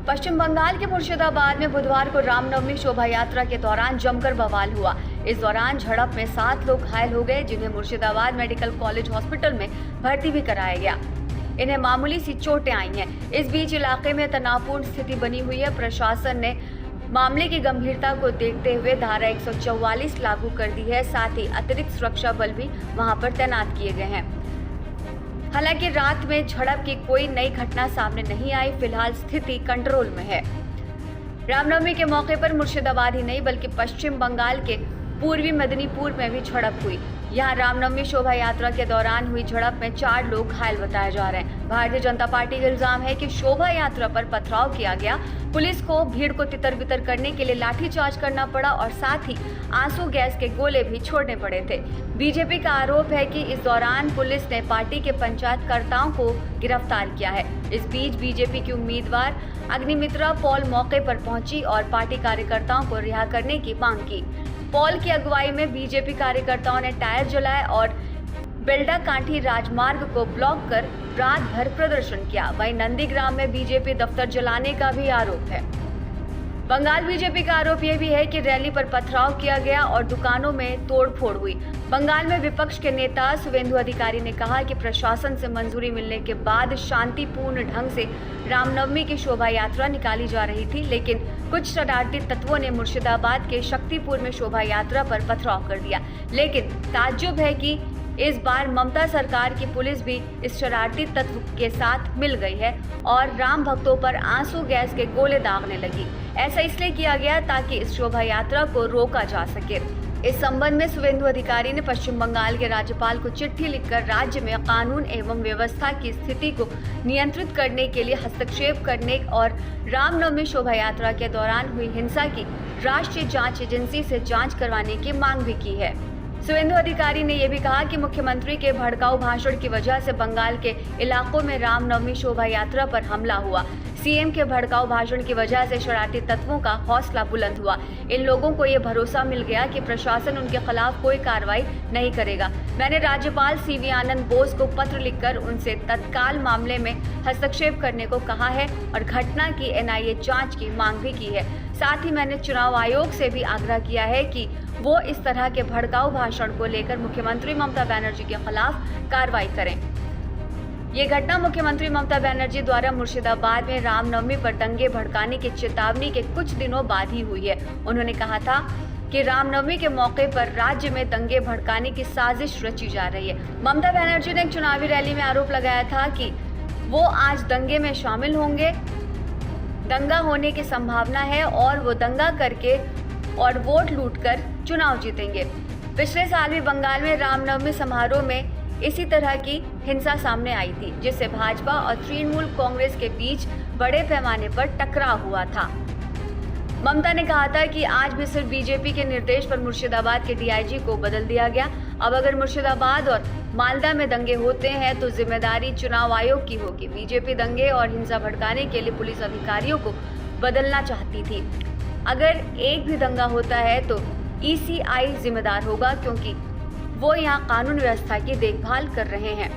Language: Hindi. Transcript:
पश्चिम बंगाल के मुर्शिदाबाद में बुधवार को रामनवमी शोभा यात्रा के दौरान जमकर बवाल हुआ। इस दौरान झड़प में 7 लोग घायल हो गए, जिन्हें मुर्शिदाबाद मेडिकल कॉलेज हॉस्पिटल में भर्ती भी कराया गया। इन्हें मामूली सी चोटें आई हैं। इस बीच इलाके में तनावपूर्ण स्थिति बनी हुई है। प्रशासन ने मामले की गंभीरता को देखते हुए धारा 144 लागू कर दी है। साथ ही अतिरिक्त सुरक्षा बल भी वहां पर तैनात किए गए हैं। हालांकि रात में झड़प की कोई नई घटना सामने नहीं आई। फिलहाल स्थिति कंट्रोल में है। रामनवमी के मौके पर मुर्शिदाबाद ही नहीं बल्कि पश्चिम बंगाल के पूर्वी मेदिनीपुर में भी झड़प हुई। यहां रामनवमी शोभा यात्रा के दौरान हुई झड़प में 4 लोग घायल बताए जा रहे हैं। भारतीय जनता पार्टी का इल्जाम है कि शोभा यात्रा पर पथराव किया गया। पुलिस को भीड़ को तितर बितर करने के लिए लाठीचार्ज करना पड़ा और साथ ही आंसू गैस के गोले भी छोड़ने पड़े थे। बीजेपी का आरोप है कि इस दौरान पुलिस ने पार्टी के पंचायतकर्ताओं को गिरफ्तार किया है। इस बीच बीजेपी की उम्मीदवार अग्निमित्रा पॉल मौके पर पहुंची और पार्टी कार्यकर्ताओं को रिहा करने की मांग की। पॉल की अगुवाई में बीजेपी कार्यकर्ताओं ने टायर जलाए और बेल्डा कांठी राजमार्ग को ब्लॉक कर रात भर प्रदर्शन किया। वहीं नंदीग्राम में बीजेपी दफ्तर जलाने का भी आरोप है। बंगाल बीजेपी का आरोप यह भी है कि रैली पर पथराव किया गया और दुकानों में तोड़फोड़ हुई। बंगाल में विपक्ष के नेता शुवेंदु अधिकारी ने कहा कि प्रशासन से मंजूरी मिलने के बाद शांतिपूर्ण ढंग से रामनवमी की शोभा यात्रा निकाली जा रही थी, लेकिन कुछ शरारती तत्वों ने मुर्शिदाबाद के शक्तिपुर में शोभा यात्रा पर पथराव कर दिया। लेकिन ताज्जुब है कि इस बार ममता सरकार की पुलिस भी इस शरारती तत्व के साथ मिल गई है और राम भक्तों पर आंसू गैस के गोले दागने लगी। ऐसा इसलिए किया गया ताकि इस शोभा यात्रा को रोका जा सके। इस संबंध में शुवेंदु अधिकारी ने पश्चिम बंगाल के राज्यपाल को चिट्ठी लिखकर राज्य में कानून एवं व्यवस्था की स्थिति को नियंत्रित करने के लिए हस्तक्षेप करने और रामनवमी शोभा यात्रा के दौरान हुई हिंसा की राष्ट्रीय जांच एजेंसी से जांच करवाने की मांग भी की है। शुवेंदु अधिकारी ने यह भी कहा कि मुख्यमंत्री के भड़काऊ भाषण की वजह से बंगाल के इलाकों में रामनवमी शोभा यात्रा पर हमला हुआ। सीएम के भड़काऊ भाषण की वजह से शरारती तत्वों का हौसला बुलंद हुआ। इन लोगों को ये भरोसा मिल गया कि प्रशासन उनके खिलाफ कोई कार्रवाई नहीं करेगा। मैंने राज्यपाल सीवी आनंद बोस को पत्र लिखकर उनसे तत्काल मामले में हस्तक्षेप करने को कहा है और घटना की एनआईए जांच की मांग भी की है। साथ ही मैंने चुनाव आयोग से भी आग्रह किया है कि वो इस तरह के भड़काऊ भाषण को लेकर मुख्यमंत्री ममता बनर्जी के खिलाफ कार्रवाई करें। ये घटना मुख्यमंत्री ममता बनर्जी द्वारा मुर्शिदाबाद में रामनवमी पर दंगे भड़काने की चेतावनी के कुछ दिनों बाद ही हुई है। उन्होंने कहा था कि रामनवमी के मौके पर राज्य में दंगे भड़काने की साजिश रची जा रही है। ममता बनर्जी ने एक चुनावी रैली में आरोप लगाया था कि वो आज दंगे में शामिल होंगे, दंगा होने की संभावना है और वो दंगा करके और वोट लूटकर चुनाव जीतेंगे। पिछले साल भी बंगाल में रामनवमी समारोह में इसी तरह की हिंसा सामने आई थी, जिससे भाजपा और तृणमूल कांग्रेस के बीच बड़े पैमाने पर टकराव हुआ था। ममता ने कहा था कि आज भी सिर्फ बीजेपी के निर्देश पर मुर्शिदाबाद के डीआईजी को बदल दिया गया। अब अगर मुर्शिदाबाद और मालदा में दंगे होते हैं तो जिम्मेदारी चुनाव आयोग की होगी। बीजेपी दंगे और हिंसा भड़काने के लिए पुलिस अधिकारियों को बदलना चाहती थी। अगर एक भी दंगा होता है तो ईसीआई जिम्मेदार होगा, क्योंकि वो यहाँ कानून व्यवस्था की देखभाल कर रहे हैं।